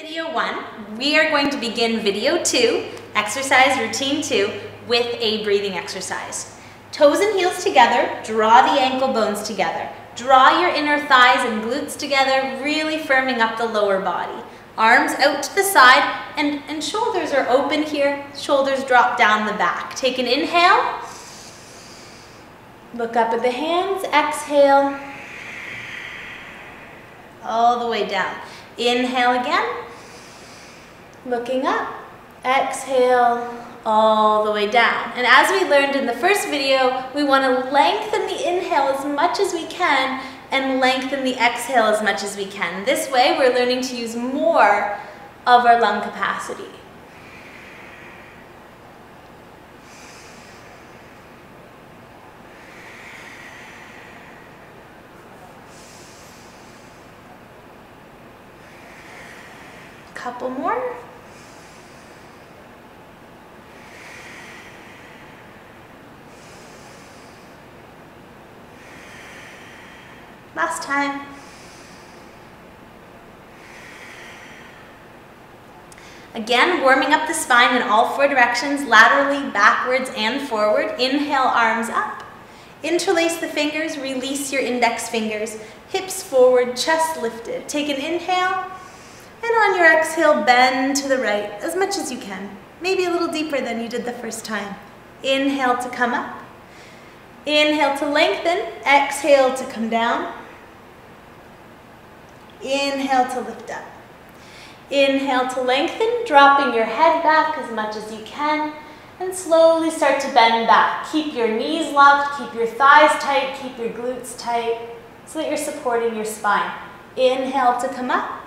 video 1, we are going to begin video 2, exercise routine 2, with a breathing exercise. Toes and heels together, draw the ankle bones together. Draw your inner thighs and glutes together, really firming up the lower body. Arms out to the side and shoulders are open here. Shoulders drop down the back. Take an inhale. Look up at the hands. Exhale. All the way down. Inhale again. Looking up. Exhale. All the way down. And as we learned in the first video, we want to lengthen the inhale as much as we can and lengthen the exhale as much as we can. This way, we're learning to use more of our lung capacity. Couple more. Last time. Again, warming up the spine in all 4 directions, laterally, backwards, and forward. Inhale, arms up. Interlace the fingers, release your index fingers. Hips forward, chest lifted. Take an inhale, and on your exhale, bend to the right as much as you can. Maybe a little deeper than you did the first time. Inhale to come up. Inhale to lengthen. Exhale to come down. Inhale to lift up. Inhale to lengthen, dropping your head back as much as you can, and slowly start to bend back. Keep your knees locked, keep your thighs tight, keep your glutes tight, so that you're supporting your spine. Inhale to come up.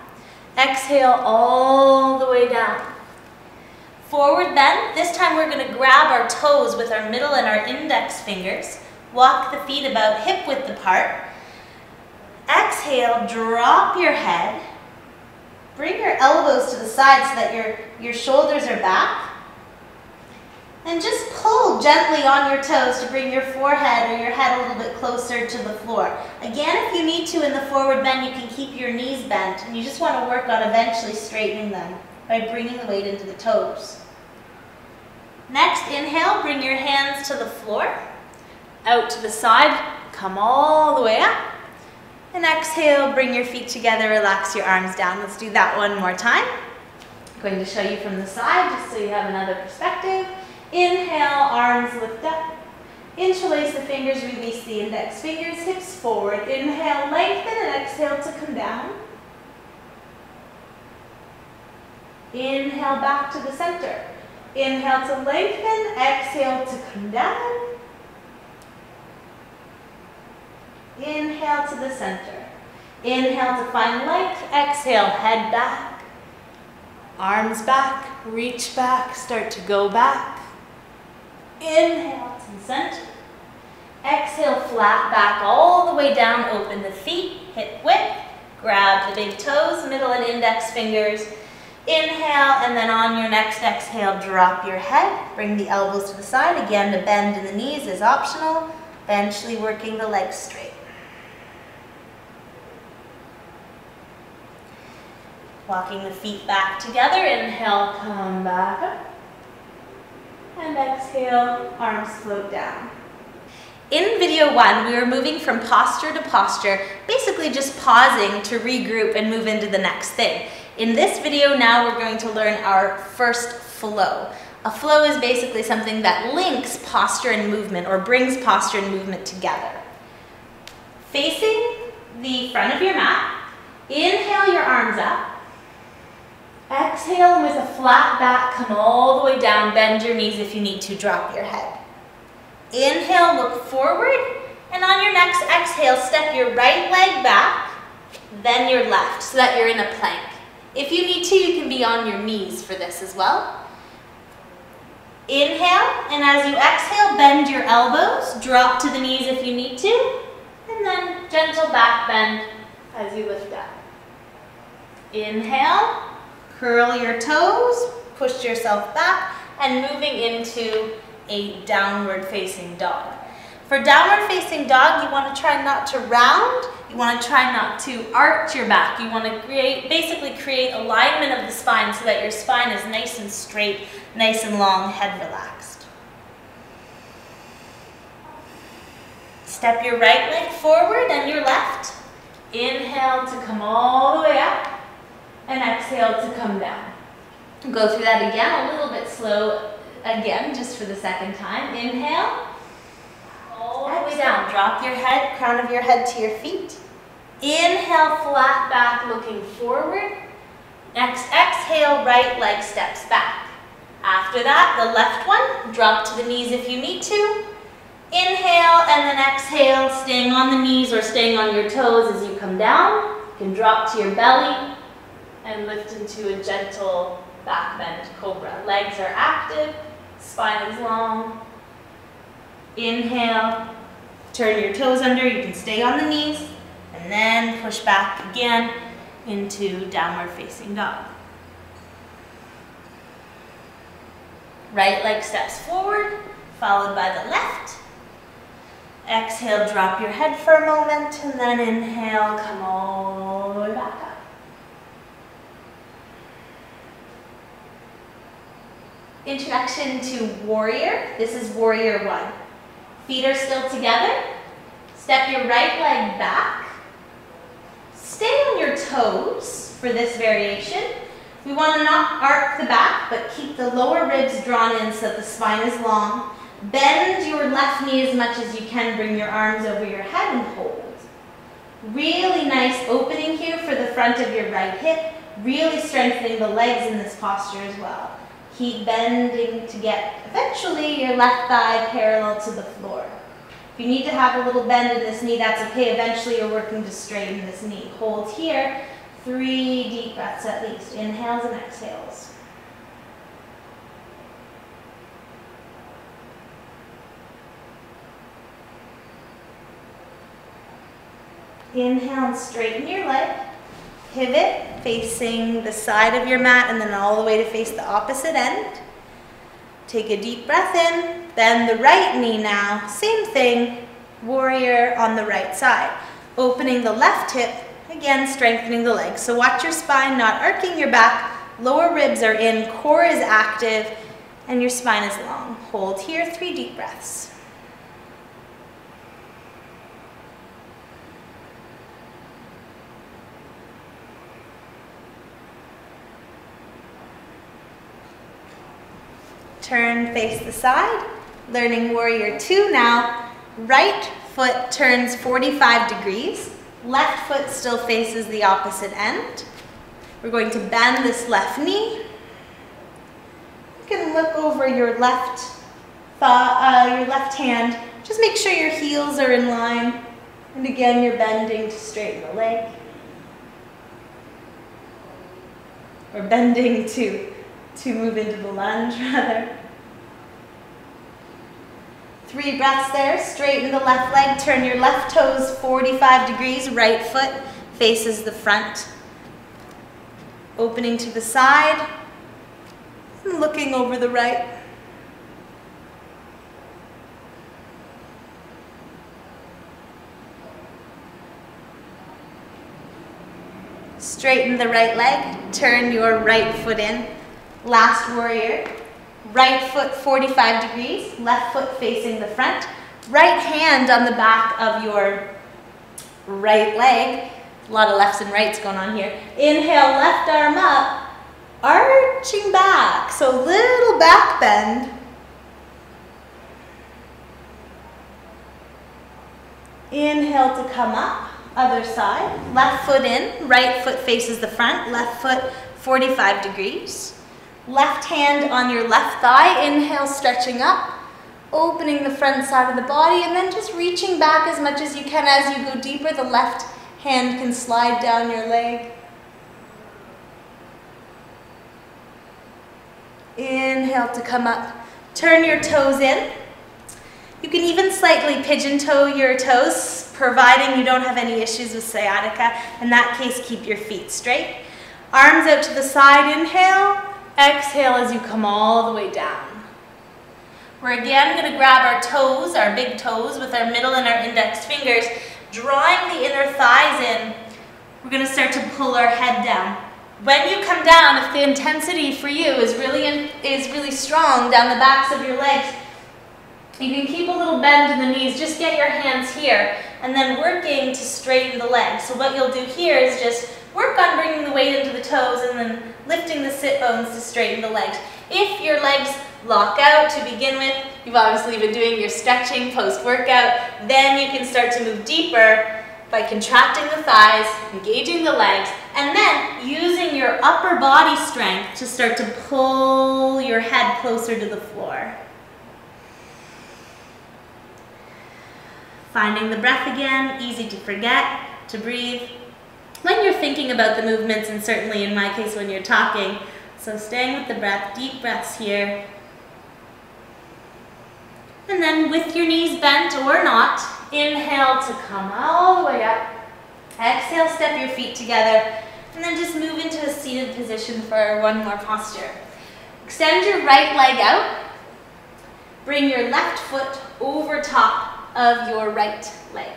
Exhale all the way down. Forward then. This time we're going to grab our toes with our middle and our index fingers. Walk the feet about hip width apart. Exhale, drop your head. Bring your elbows to the side so that your shoulders are back. And just pull gently on your toes to bring your forehead or your head a little bit closer to the floor. Again, if you need to in the forward bend, you can keep your knees bent. And you just want to work on eventually straightening them by bringing the weight into the toes. Next, inhale, bring your hands to the floor. Out to the side, come all the way up. And exhale, bring your feet together, relax your arms down. Let's do that one more time. I'm going to show you from the side just so you have another perspective. Inhale, arms lift up. Interlace the fingers, release the index fingers, hips forward. Inhale, lengthen, and exhale to come down. Inhale, back to the center. Inhale to lengthen, exhale to come down. Inhale to the center. Inhale to find length. Exhale, head back. Arms back. Reach back. Start to go back. Inhale to the center. Exhale, flat back all the way down. Open the feet, hip width. Grab the big toes, middle and index fingers. Inhale, and then on your next exhale, drop your head. Bring the elbows to the side. Again, the bend in the knees is optional. Eventually working the legs straight. Walking the feet back together. Inhale, come back up. And exhale, arms float down. In video 1, we were moving from posture to posture, basically just pausing to regroup and move into the next thing. In this video now, we're going to learn our first flow. A flow is basically something that links posture and movement, or brings posture and movement together. Facing the front of your mat, inhale your arms up. Exhale, and with a flat back, come all the way down, bend your knees if you need to, drop your head. Inhale, look forward, and on your next exhale, step your right leg back, then your left, so that you're in a plank. If you need to, you can be on your knees for this as well. Inhale, and as you exhale, bend your elbows, drop to the knees if you need to, and then gentle back bend as you lift up. Inhale. Curl your toes, push yourself back, and moving into a downward facing dog. For downward facing dog, you want to try not to round. You want to try not to arch your back. You want to basically create alignment of the spine so that your spine is nice and straight, nice and long, head relaxed. Step your right leg forward and your left. Inhale to come all the way up and exhale to come down. Go through that again, a little bit slow again, just for the second time. Inhale, all the way down. Drop your head, crown of your head to your feet. Inhale, flat back, looking forward. Exhale, right leg steps back. After that, the left one, drop to the knees if you need to. Inhale, and then exhale, staying on the knees or staying on your toes as you come down. You can drop to your belly and lift into a gentle back bend cobra. Legs are active, spine is long. Inhale, turn your toes under, you can stay on the knees, and then push back again into downward facing dog. Right leg steps forward, followed by the left. Exhale, drop your head for a moment, and then inhale, come all the way back up. Introduction to warrior. This is warrior one. Feet are still together. Step your right leg back. Stay on your toes for this variation. We want to not arc the back, but keep the lower ribs drawn in so that the spine is long. Bend your left knee as much as you can. Bring your arms over your head and hold. Really nice opening here for the front of your right hip. Really strengthening the legs in this posture as well. Keep bending to get eventually your left thigh parallel to the floor. If you need to have a little bend in this knee, that's okay. Eventually you're working to straighten this knee. Hold here. 3 deep breaths at least. Inhales and exhales. Inhale and straighten your leg. Pivot, facing the side of your mat and then all the way to face the opposite end. Take a deep breath in, then the right knee now, same thing, warrior on the right side. Opening the left hip, again strengthening the legs. So watch your spine, not arcing your back, lower ribs are in, core is active, and your spine is long. Hold here, 3 deep breaths. Turn, face the side. Learning warrior 2 now. Right foot turns 45 degrees. Left foot still faces the opposite end. We're going to bend this left knee. You can look over your left hand. Just make sure your heels are in line. And again, you're bending to straighten the leg. Or bending to move into the lunge, rather. 3 breaths there. Straighten the left leg. Turn your left toes 45 degrees. Right foot faces the front. Opening to the side. And looking over the right. Straighten the right leg. Turn your right foot in. Last warrior. Right foot 45 degrees, left foot facing the front. Right hand on the back of your right leg. A lot of lefts and rights going on here. Inhale, left arm up, arching back. So little back bend. Inhale to come up, other side. Left foot in, right foot faces the front. Left foot 45 degrees. Left hand on your left thigh, inhale, stretching up, opening the front side of the body, and then just reaching back as much as you can. As you go deeper, the left hand can slide down your leg. Inhale to come up. Turn your toes in. You can even slightly pigeon toe your toes, providing you don't have any issues with sciatica. In that case, keep your feet straight. Arms out to the side, inhale. Exhale as you come all the way down. We're again going to grab our toes, our big toes, with our middle and our index fingers. drawing the inner thighs in, we're going to start to pull our head down. When you come down, if the intensity for you is really strong down the backs of your legs, you can keep a little bend in the knees. Just get your hands here and then working to straighten the legs. So what you'll do here is just work on bringing the weight into the toes and then lifting the sit bones to straighten the legs. If your legs lock out to begin with, you've obviously been doing your stretching post-workout, then you can start to move deeper by contracting the thighs, engaging the legs, and then using your upper body strength to start to pull your head closer to the floor. Finding the breath again, easy to forget, to breathe when you're thinking about the movements, and certainly in my case when you're talking. So staying with the breath, deep breaths here. And then with your knees bent or not, inhale to come all the way up. Exhale, step your feet together, and then just move into a seated position for one more posture. Extend your right leg out. Bring your left foot over top of your right leg.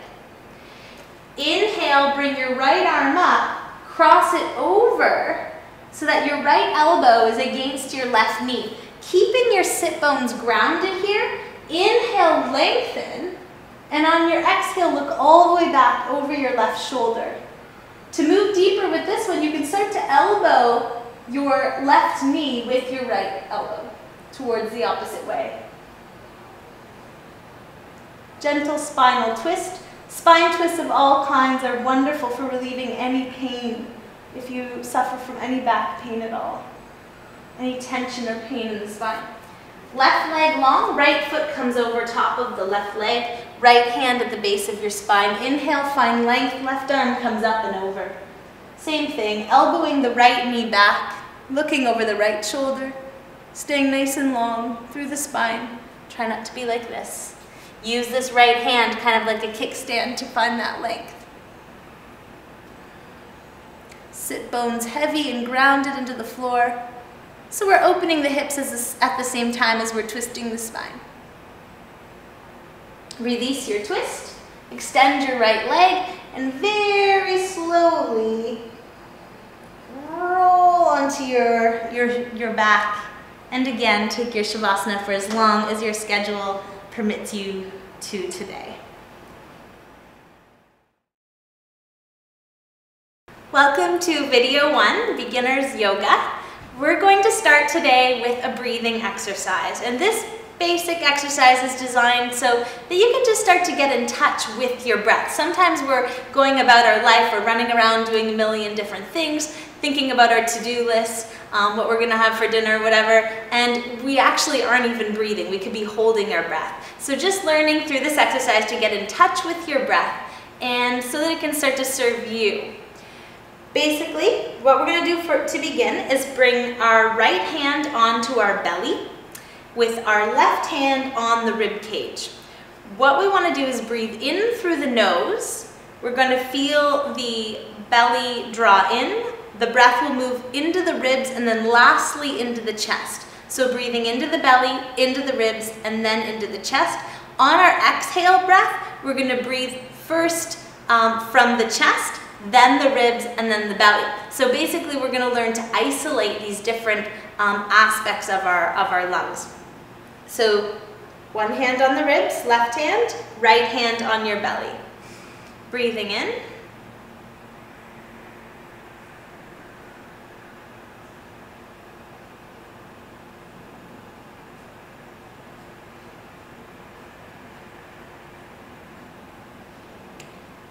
Inhale, bring your right arm up, cross it over so that your right elbow is against your left knee. Keeping your sit bones grounded here, inhale, lengthen, and on your exhale, look all the way back over your left shoulder. To move deeper with this one, you can start to elbow your left knee with your right elbow towards the opposite way. Gentle spinal twist. Spine twists of all kinds are wonderful for relieving any pain if you suffer from any back pain at all, any tension or pain in the spine. Left leg long, right foot comes over top of the left leg, right hand at the base of your spine. Inhale, find length, left arm comes up and over. Same thing, elbowing the right knee back, looking over the right shoulder, staying nice and long through the spine. Try not to be like this. Use this right hand kind of like a kickstand to find that length. Sit bones heavy and grounded into the floor. So we're opening the hips at the same time as we're twisting the spine. Release your twist, extend your right leg, and very slowly roll onto your back. And again, take your Shavasana for as long as your schedule permits you to today. Welcome to video 1, Beginner's Yoga. We're going to start today with a breathing exercise, and this basic exercise is designed so that you can just start to get in touch with your breath. Sometimes we're going about our life or running around doing a million different things, thinking about our to-do list, what we're gonna have for dinner, whatever, and we actually aren't even breathing. We could be holding our breath. So just learning through this exercise to get in touch with your breath, and so that it can start to serve you. Basically, what we're gonna do to begin is bring our right hand onto our belly with our left hand on the rib cage. What we wanna do is breathe in through the nose. We're gonna feel the belly draw in. The breath will move into the ribs and then lastly into the chest. So breathing into the belly, into the ribs, and then into the chest. On our exhale breath, we're gonna breathe first from the chest, then the ribs, and then the belly. So basically we're gonna learn to isolate these different aspects of our lungs. So one hand on the ribs, left hand, right hand on your belly. Breathing in.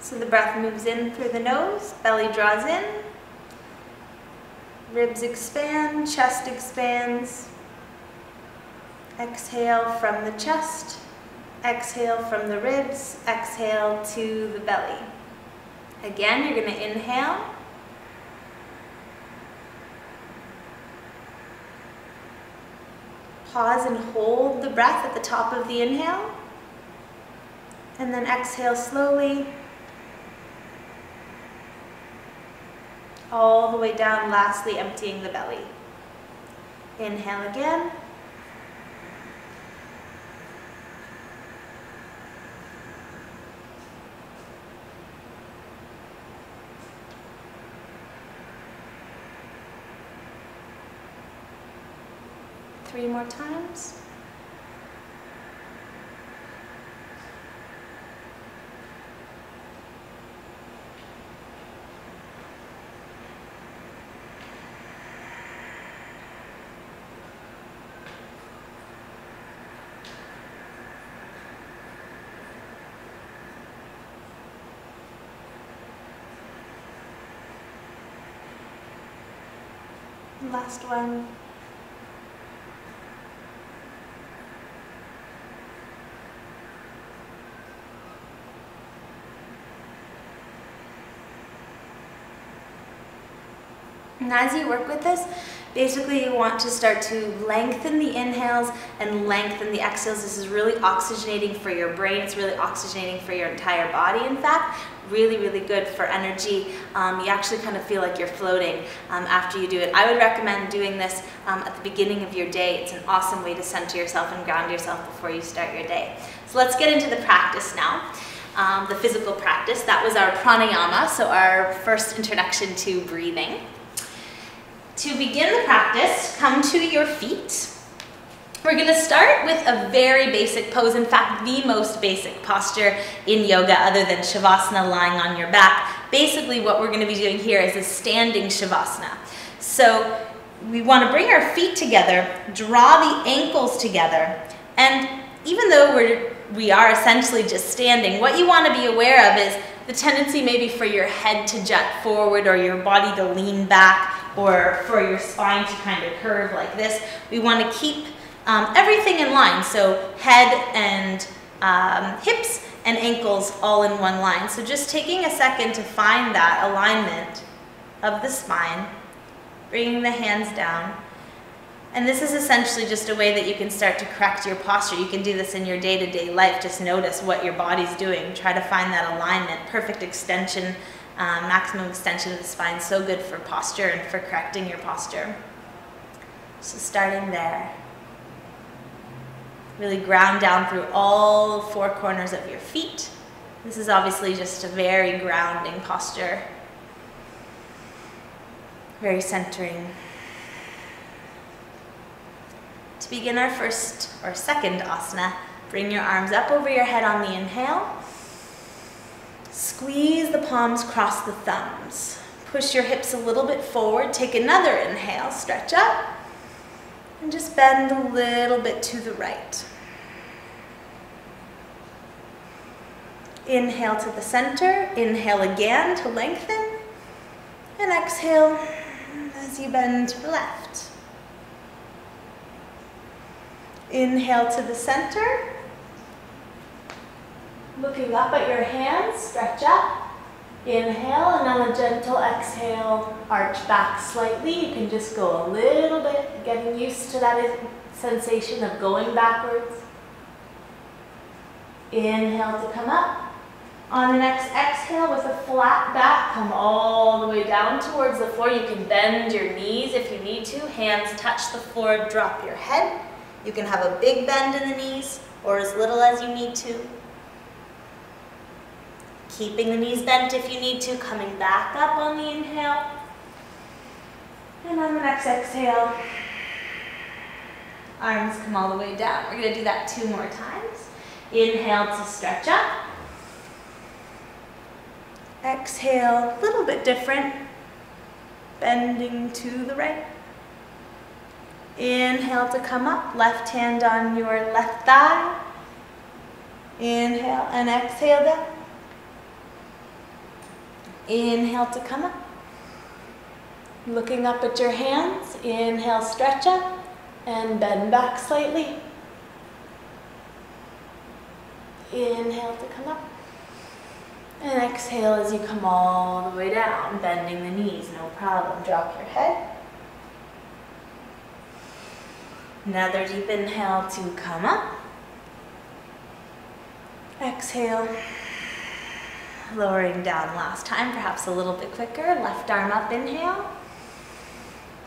So the breath moves in through the nose, belly draws in, ribs expand, chest expands. Exhale from the chest, exhale from the ribs, exhale to the belly. Again, you're going to inhale. Pause and hold the breath at the top of the inhale. And then exhale slowly. All the way down, lastly emptying the belly. Inhale again. 3 more times. Last one. And as you work with this, basically you want to start to lengthen the inhales and lengthen the exhales. This is really oxygenating for your brain. It's really oxygenating for your entire body, in fact. Really, really good for energy. You actually kind of feel like you're floating after you do it. I would recommend doing this at the beginning of your day. It's an awesome way to center yourself and ground yourself before you start your day. So let's get into the practice now. The physical practice. That was our pranayama, so our first introduction to breathing. To begin the practice, come to your feet. We're going to start with a very basic pose, in fact, the most basic posture in yoga other than Shavasana, lying on your back. Basically, what we're going to be doing here is a standing Shavasana. So we want to bring our feet together, draw the ankles together, and even though we are essentially just standing, what you want to be aware of is the tendency maybe for your head to jut forward or your body to lean back or for your spine to kind of curve like this. We want to keep everything in line, so head and hips and ankles all in one line. So just taking a second to find that alignment of the spine, bringing the hands down. And this is essentially just a way that you can start to correct your posture. You can do this in your day-to-day life. Just notice what your body's doing. Try to find that alignment, perfect extension, maximum extension of the spine. So good for posture and for correcting your posture. So starting there. Really ground down through all 4 corners of your feet. This is obviously just a very grounding posture. Very centering. To begin our first or second asana, bring your arms up over your head on the inhale. Squeeze the palms, cross the thumbs. Push your hips a little bit forward. Take another inhale, stretch up. And just bend a little bit to the right. Inhale to the center. Inhale again to lengthen. And exhale as you bend to the left. Inhale to the center. Looking up at your hands, stretch up. Inhale, and on a gentle exhale, arch back slightly. You can just go a little bit, getting used to that sensation of going backwards. Inhale to come up. On the next exhale, with a flat back, come all the way down towards the floor. You can bend your knees if you need to. Hands touch the floor, drop your head. You can have a big bend in the knees, or as little as you need to. Keeping the knees bent if you need to, coming back up on the inhale. And on the next exhale, arms come all the way down. We're going to do that 2 more times. Inhale to stretch up. Exhale, a little bit different. Bending to the right. Inhale to come up, left hand on your left thigh. Inhale and exhale down. Inhale to come up. Looking up at your hands, inhale, stretch up, and bend back slightly. Inhale to come up. And exhale as you come all the way down, bending the knees, no problem. Drop your head. Another deep inhale to come up. Exhale. Lowering down last time, perhaps a little bit quicker. Left arm up, inhale.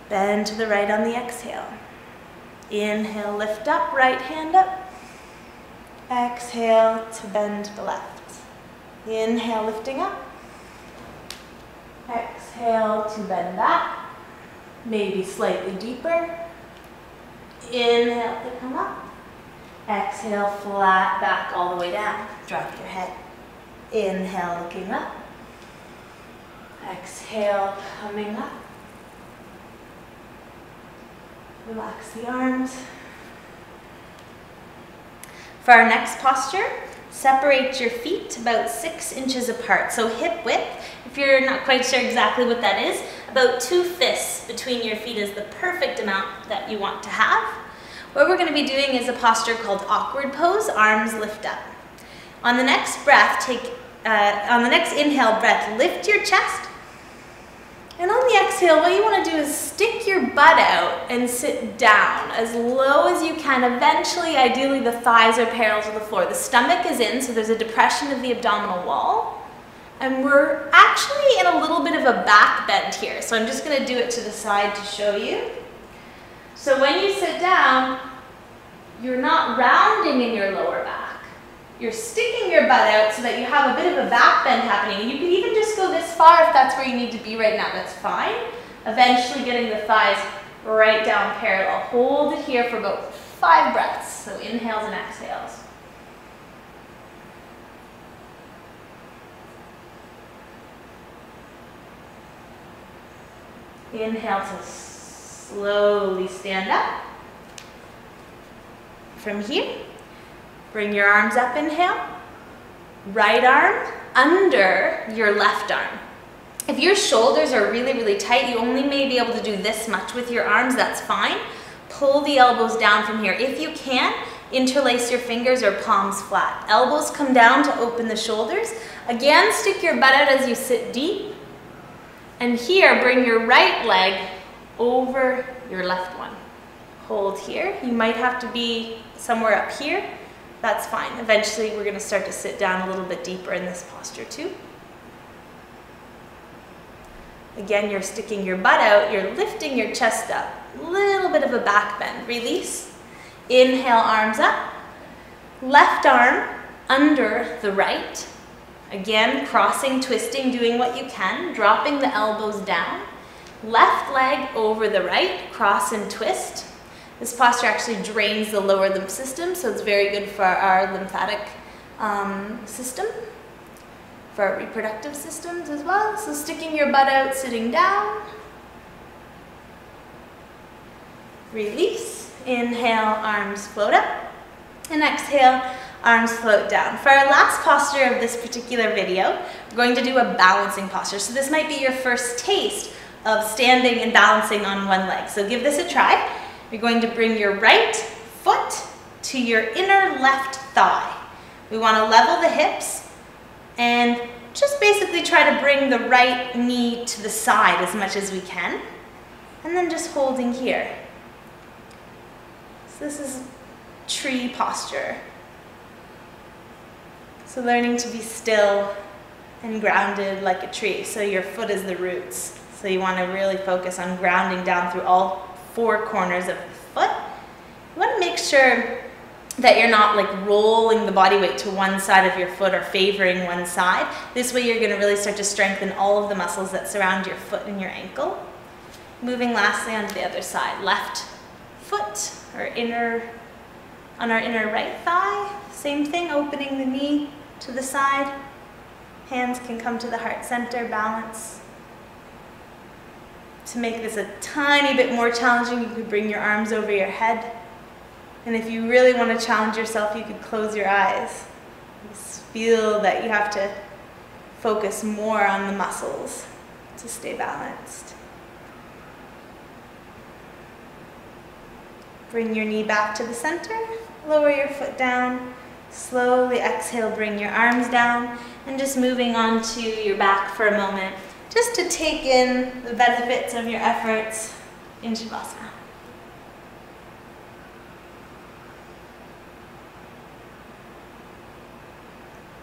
Bend to the right on the exhale. Inhale, lift up, right hand up. Exhale to bend to the left. Inhale, lifting up. Exhale to bend back. Maybe slightly deeper. Inhale to come up. Exhale, flat back all the way down. Drop your head. Inhale, looking up. Exhale, coming up. Relax the arms. For our next posture, separate your feet about 6 inches apart. So hip width, if you're not quite sure exactly what that is, about 2 fists between your feet is the perfect amount that you want to have. What we're going to be doing is a posture called awkward pose, arms lift up. On the next breath, on the next inhale breath, lift your chest. And on the exhale, what you want to do is stick your butt out and sit down as low as you can. Eventually, ideally, the thighs are parallel to the floor. The stomach is in, so there's a depression of the abdominal wall. And we're actually in a little bit of a back bend here. So I'm just going to do it to the side to show you. So when you sit down, you're not rounding in your lower back. You're sticking your butt out so that you have a bit of a back bend happening. And you can even just go this far if that's where you need to be right now. That's fine. Eventually getting the thighs right down parallel. Hold it here for about 5 breaths. So inhales and exhales. Inhale to slowly stand up. From here, bring your arms up, inhale. Right arm under your left arm. If your shoulders are really, really tight, you only may be able to do this much with your arms, that's fine. Pull the elbows down from here. If you can, interlace your fingers or palms flat. Elbows come down to open the shoulders. Again, stick your butt out as you sit deep. And here, bring your right leg over your left one. Hold here. You might have to be somewhere up here. That's fine. Eventually, we're going to start to sit down a little bit deeper in this posture too. Again, you're sticking your butt out. You're lifting your chest up. Little bit of a back bend. Release. Inhale, arms up. Left arm under the right. Again, crossing, twisting, doing what you can, dropping the elbows down. Left leg over the right, cross and twist. This posture actually drains the lower lymph system, so it's very good for our lymphatic system, for our reproductive systems as well. So sticking your butt out, sitting down. Release. Inhale, arms float up. And exhale, arms float down. For our last posture of this particular video, we're going to do a balancing posture. So this might be your first taste of standing and balancing on one leg. So give this a try. You're going to bring your right foot to your inner left thigh. We want to level the hips and just basically try to bring the right knee to the side as much as we can. And then just holding here. So this is tree posture. So learning to be still and grounded like a tree. So your foot is the roots. So you want to really focus on grounding down through all 4 corners of the foot. You want to make sure that you're not like rolling the body weight to one side of your foot or favoring one side. This way you're going to really start to strengthen all of the muscles that surround your foot and your ankle. Moving lastly onto the other side. Left foot or on our inner right thigh. Same thing, opening the knee to the side. Hands can come to the heart center, balance. To make this a tiny bit more challenging, you could bring your arms over your head. And if you really want to challenge yourself, you could close your eyes. Just feel that you have to focus more on the muscles to stay balanced. Bring your knee back to the center, lower your foot down. Slowly exhale, bring your arms down, and just moving on to your back for a moment, just to take in the benefits of your efforts in Shavasana.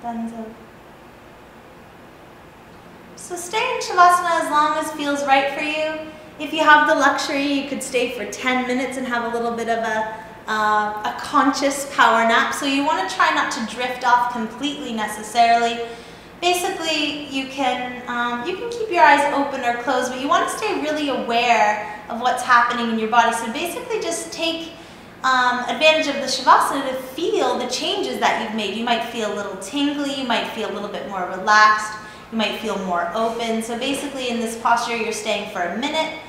Danzo. So stay in Shavasana as long as feels right for you. If you have the luxury, you could stay for 10 minutes and have a little bit of a conscious power nap. So you want to try not to drift off completely necessarily. Basically, you can keep your eyes open or closed, but you want to stay really aware of what's happening in your body. So basically just take advantage of the Shavasana to feel the changes that you've made. You might feel a little tingly, you might feel a little bit more relaxed, you might feel more open. So basically in this posture you're staying for a minute.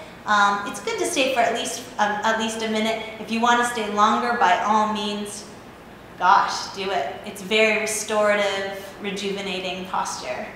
It's good to stay for at least a minute. If you want to stay longer, by all means, gosh, do it. It's very restorative, rejuvenating posture.